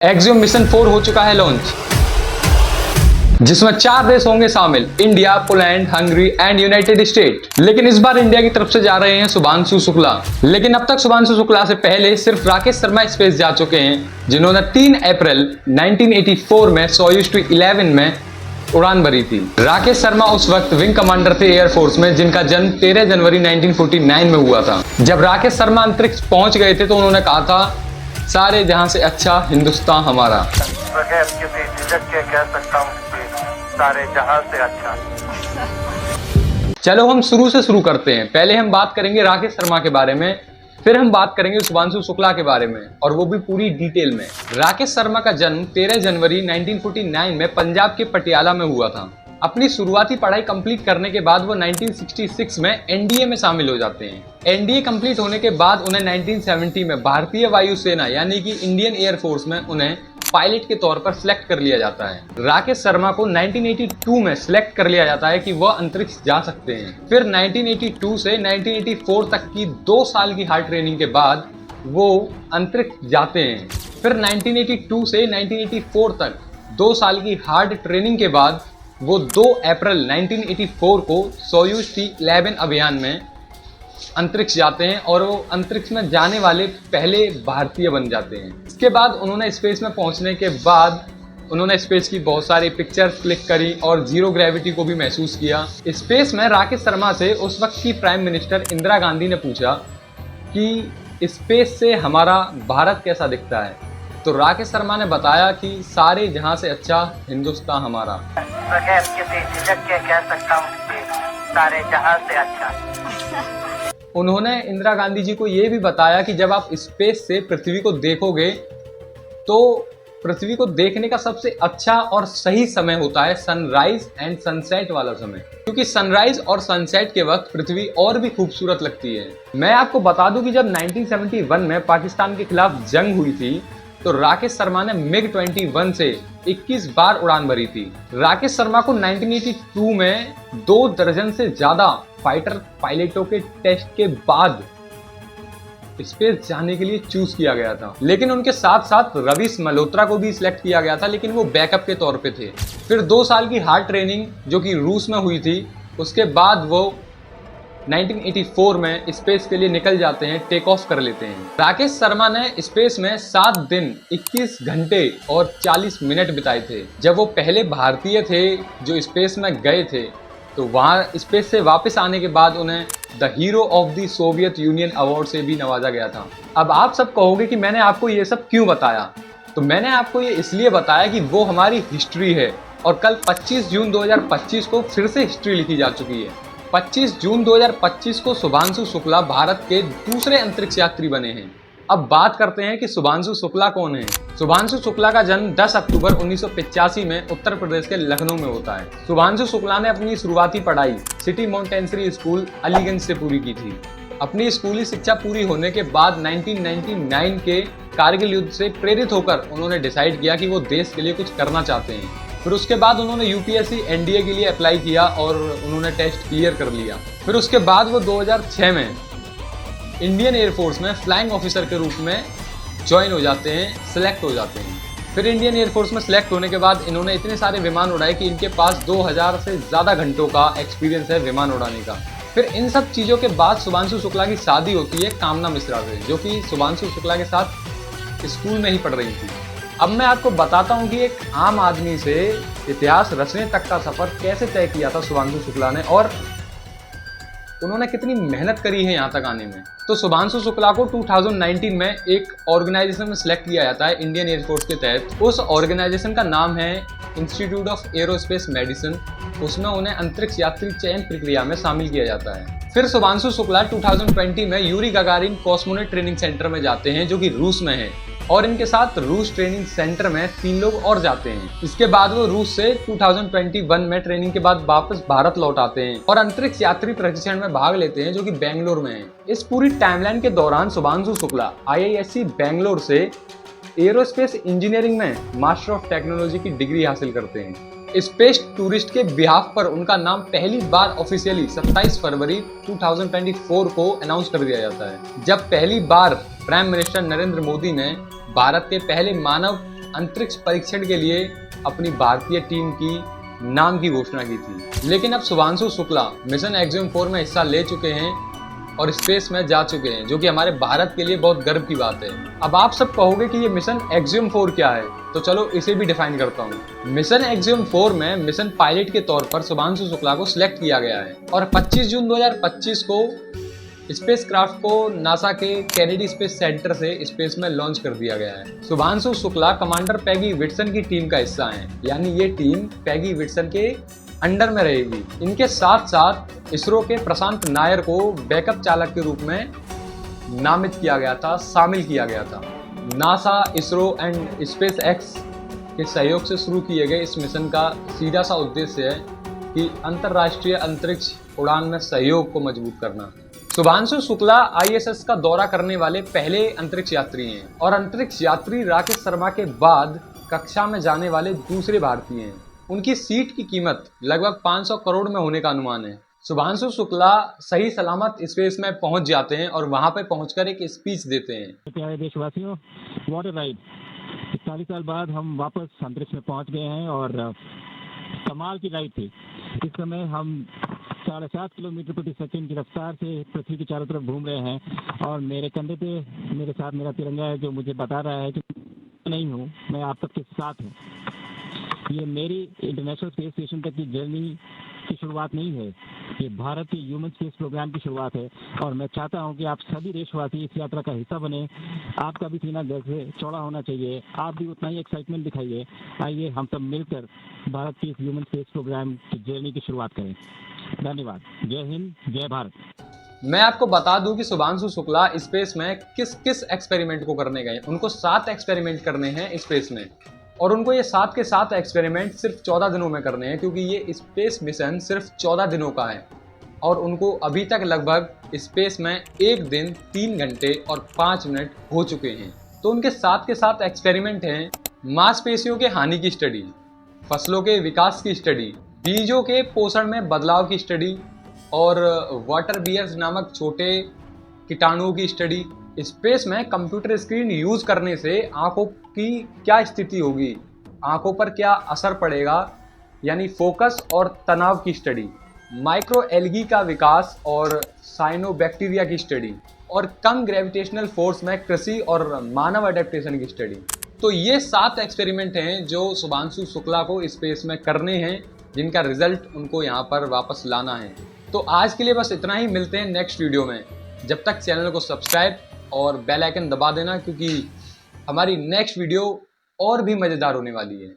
Axiom mission 4 हो चुका है लॉन्च, जिसमें 4 देश होंगे शामिल, India, Poland, Hungary and United state. लेकिन इस बार इंडिया की तरफ से जा रहे हैं शुभांशु शुक्ला। लेकिन अब तक शुभांशु शुक्ला से पहले सिर्फ राकेश शर्मा स्पेस जा चुके हैं, जिन्होंने 3 अप्रैल 1984 में सोयूज 11 में उड़ान भरी थी। राकेश शर्मा उस वक्त विंग कमांडर थे एयरफोर्स में, जिनका जन्म 13 जनवरी 1949 में हुआ था। जब राकेश शर्मा अंतरिक्ष पहुंच गए थे तो उन्होंने कहा था, सारे जहां से अच्छा हिंदुस्तान हमारा। बगैर किसी झिझक के कह सकता हूं कि सारे जहां से अच्छा। चलो हम शुरू से शुरू करते हैं। पहले हम बात करेंगे राकेश शर्मा के बारे में, फिर हम बात करेंगे शुभांशु शुक्ला के बारे में, और वो भी पूरी डिटेल में। राकेश शर्मा का जन्म 13 जनवरी 1949 में पंजाब के पटियाला में हुआ था। अपनी शुरुआती पढ़ाई कंप्लीट करने के बाद वो 1966 में एनडीए में शामिल हो जाते हैं। एनडीए कंप्लीट होने के बाद उन्हें 1970 में भारतीय वायुसेना यानी कि इंडियन एयरफोर्स में उन्हें पायलट के तौर पर सिलेक्ट कर लिया जाता है। राकेश शर्मा को 1982 में सिलेक्ट कर लिया जाता है कि वह अंतरिक्ष जा सकते हैं। फिर 1982 से 1984 तक की 2 साल की हार्ड ट्रेनिंग के बाद वो अंतरिक्ष जाते हैं। फिर 1982 से 1984 तक 2 साल की हार्ड ट्रेनिंग के बाद वो 2 अप्रैल 1984 को सोयूज 11 अभियान में अंतरिक्ष जाते हैं और वो अंतरिक्ष में जाने वाले पहले भारतीय बन जाते हैं। इसके बाद उन्होंने स्पेस में पहुंचने के बाद उन्होंने स्पेस की बहुत सारी पिक्चर्स क्लिक करी और जीरो ग्रेविटी को भी महसूस किया। स्पेस में राकेश शर्मा से उस वक्त की प्राइम मिनिस्टर इंदिरा गांधी ने पूछा कि स्पेस से हमारा भारत कैसा दिखता है, तो राकेश शर्मा ने बताया कि सारे जहां से अच्छा हिंदुस्तान हमारा। बगैर किसी झिझक के कह सकता हूं कि सारे जहां से अच्छा। उन्होंने इंदिरा गांधी जी को यह भी बताया कि जब आप स्पेस से पृथ्वी को देखोगे तो पृथ्वी को देखने का सबसे अच्छा और सही समय होता है सनराइज एंड सनसेट वाला समय, क्योंकि सनराइज और सनसेट के वक्त पृथ्वी और भी खूबसूरत लगती है। मैं आपको बता दूं कि जब 1971 में पाकिस्तान के खिलाफ जंग हुई थी तो राकेश शर्मा ने मिग 21 से 21 बार उड़ान भरी थी। राकेश शर्मा को 1982 में 2 दर्जन से ज्यादा फाइटर पायलटों के टेस्ट के बाद स्पेस जाने के लिए चूज किया गया था। लेकिन उनके साथ साथ रवीश मल्होत्रा को भी सिलेक्ट किया गया था, लेकिन वो बैकअप के तौर पे थे। फिर 2 साल की हार्ड ट्रेनिंग जो कि रूस में हुई थी, उसके बाद वो 1984 में स्पेस के लिए निकल जाते हैं, टेक ऑफ कर लेते हैं। राकेश शर्मा ने स्पेस में 7 दिन 21 घंटे और 40 मिनट बिताए थे। जब वो पहले भारतीय थे जो स्पेस में गए थे, तो वहाँ स्पेस से वापस आने के बाद उन्हें the hero of the Soviet union award से भी नवाजा गया था। अब आप सब कहोगे कि मैंने आपको ये सब क्यों बताया, तो मैंने आपको ये इसलिए बताया कि वो हमारी हिस्ट्री है, और कल 25 जून 2025 को फिर से हिस्ट्री लिखी जा चुकी है। 25 जून 2025 को शुभांशु शुक्ला भारत के दूसरे अंतरिक्ष यात्री बने हैं। अब बात करते हैं कि शुभांशु शुक्ला कौन है। शुभांशु शुक्ला का जन्म 10 अक्टूबर 1985 में उत्तर प्रदेश के लखनऊ में होता है। शुभांशु शुक्ला ने अपनी शुरुआती पढ़ाई सिटी माउंटेन्सरी स्कूल अलीगंज से पूरी की थी। अपनी स्कूली शिक्षा पूरी होने के बाद 1999 के कारगिल युद्ध से प्रेरित होकर उन्होंने डिसाइड किया कि वो देश के लिए कुछ करना चाहते हैं। फिर उसके बाद उन्होंने यूपीएससी एनडीए के लिए अप्लाई किया और उन्होंने टेस्ट क्लियर कर लिया। फिर उसके बाद वो 2006 में इंडियन एयरफोर्स में फ्लाइंग ऑफिसर के रूप में ज्वाइन हो जाते हैं, सिलेक्ट हो जाते हैं। फिर इंडियन एयरफोर्स में सिलेक्ट होने के बाद इन्होंने इतने सारे विमान उड़ाए कि इनके पास 2000 से ज़्यादा घंटों का एक्सपीरियंस है विमान उड़ाने का। फिर इन सब चीज़ों के बाद शुभांशु शुक्ला की शादी होती है कामना मिश्रा से, जो कि शुभांशु शुक्ला के साथ स्कूल में ही पढ़ रही थी। अब मैं आपको बताता हूँ कि एक आम आदमी से इतिहास रचने तक का सफ़र कैसे तय किया था शुभांशु शुक्ला ने, और उन्होंने कितनी मेहनत करी है यहाँ तक आने में। तो शुभांशु शुक्ला को 2019 में एक ऑर्गेनाइजेशन में सिलेक्ट किया जाता है इंडियन एयरफोर्स के तहत। उस ऑर्गेनाइजेशन का नाम है इंस्टीट्यूट ऑफ एरोस्पेस मेडिसिन। उसमें उन्हें अंतरिक्ष यात्री चयन प्रक्रिया में शामिल किया जाता है। फिर शुभांशु शुक्ला 2020 में यूरी गगारिन कॉस्मोनेट ट्रेनिंग सेंटर में जाते हैं, जो कि रूस में है, और इनके साथ रूस ट्रेनिंग सेंटर में 3 लोग और जाते हैं। इसके बाद वो रूस से 2021 में ट्रेनिंग के बाद वापस भारत लौट आते हैं और अंतरिक्ष यात्री प्रशिक्षण में भाग लेते हैं, जो कि बेंगलोर में है। इस पूरी टाइमलाइन के दौरान शुभांशु शुक्ला IISc बेंगलोर से एरोस्पेस इंजीनियरिंग में मास्टर ऑफ टेक्नोलॉजी की डिग्री हासिल करते हैं। स्पेस टूरिस्ट के बिहाफ पर उनका नाम पहली बार ऑफिशियली 27 फरवरी 2024 को अनाउंस कर दिया जाता है, जब पहली बार प्राइम मिनिस्टर नरेंद्र मोदी ने भारत के पहले मानव अंतरिक्ष परीक्षण के लिए अपनी भारतीय टीम की नाम की घोषणा की थी। लेकिन अब शुभांशु शुक्ला मिशन एक्जियम 4 में हिस्सा ले चुके हैं और स्पेस में जा चुके हैं, जो कि हमारे भारत के लिए बहुत गर्व की बात है। अब आप सब कहोगे कि ये मिशन एक्जियम 4 क्या है, तो चलो इसे भी डिफाइन करता हूँ। मिशन एक्जियम 4 में मिशन पायलट के तौर पर शुभांशु शुक्ला को सिलेक्ट किया गया है और 25 जून 2025 को स्पेसक्राफ्ट को नासा के कैनेडी स्पेस सेंटर से स्पेस में लॉन्च कर दिया गया है। Shubhanshu Shukla commander Peggy Whitson की टीम का हिस्सा हैं, यानी ये टीम पैगी विटसन के अंडर में रहेगी। इनके साथ साथ इसरो के प्रशांत नायर को बैकअप चालक के रूप में नामित किया गया था, शामिल किया गया था। NASA, ISRO and space x के सहयोग से शुरू किए गए इस मिशन का सीधा सा उद्देश्य है कि अंतर्राष्ट्रीय अंतरिक्ष उड़ान में सहयोग को मजबूत करना। शुभांशु शुक्ला ISS का दौरा करने वाले पहले अंतरिक्ष यात्री हैं और अंतरिक्ष यात्री राकेश शर्मा के बाद कक्षा में जाने वाले दूसरे भारतीय हैं। उनकी सीट की कीमत लगभग 500 करोड़ में होने का अनुमान है। शुभांशु शुक्ला सही सलामत स्पेस में पहुंच जाते हैं और वहां पर पहुंचकर एक स्पीच देते हैं। प्यारे देशवासियों, व्हाट अ राइड। 41 साल बाद हम वापस अंतरिक्ष में पहुंच गए हैं और कमाल की राइड थी। इस समय हम 7.5 किलोमीटर प्रति सेकंड की रफ्तार से पृथ्वी के चारों तरफ घूम रहे हैं और मेरे कंधे पे मेरे साथ मेरा तिरंगा है, जो मुझे बता रहा है कि नहीं हूँ, मैं आप सबके साथ हूँ। ये मेरी इंटरनेशनल स्पेस स्टेशन तक की जर्नी की शुरुआत नहीं है, ये भारत के ह्यूमन स्पेस प्रोग्राम की शुरुआत है और मैं चाहता हूं कि आप सभी देशवासी इस यात्रा का हिस्सा बने। आपका भी सीना गर्व से चौड़ा होना चाहिए, आप भी उतना ही एक्साइटमेंट दिखाइए। आइए हम सब मिलकर भारत के इस ह्यूमन स्पेस प्रोग्राम की जर्नी की शुरुआत करें। धन्यवाद। जय हिंद, जय भारत। मैं आपको बता दूं कि शुभांशु शुक्ला स्पेस में किस किस एक्सपेरिमेंट को करने गए। उनको 7 एक्सपेरिमेंट करने हैं स्पेस में और उनको ये 7 के 7 एक्सपेरिमेंट सिर्फ 14 दिनों में करने हैं, क्योंकि ये स्पेस मिशन सिर्फ 14 दिनों का है और उनको अभी तक लगभग स्पेस में 1 दिन 3 घंटे और 5 मिनट हो चुके हैं। तो उनके 7 के 7 एक्सपेरिमेंट हैं मांसपेशियों के हानि की स्टडी, फसलों के विकास की स्टडी, बीजों के पोषण में बदलाव की स्टडी और वाटर बियर्स नामक छोटे कीटाणुओं की स्टडी। स्पेस में कंप्यूटर स्क्रीन यूज करने से आंखों की क्या स्थिति होगी, आंखों पर क्या असर पड़ेगा, यानी फोकस और तनाव की स्टडी, माइक्रो एल्गी का विकास और साइनोबैक्टीरिया की स्टडी और कम ग्रेविटेशनल फोर्स में कृषि और मानव अडेप्टेशन की स्टडी। तो ये 7 एक्सपेरिमेंट हैं जो शुभांशु शुक्ला को स्पेस में करने हैं, जिनका रिजल्ट उनको यहाँ पर वापस लाना है। तो आज के लिए बस इतना ही, मिलते हैं नेक्स्ट वीडियो में। जब तक चैनल को सब्सक्राइब और बेल आइकन दबा देना, क्योंकि हमारी नेक्स्ट वीडियो और भी मज़ेदार होने वाली है।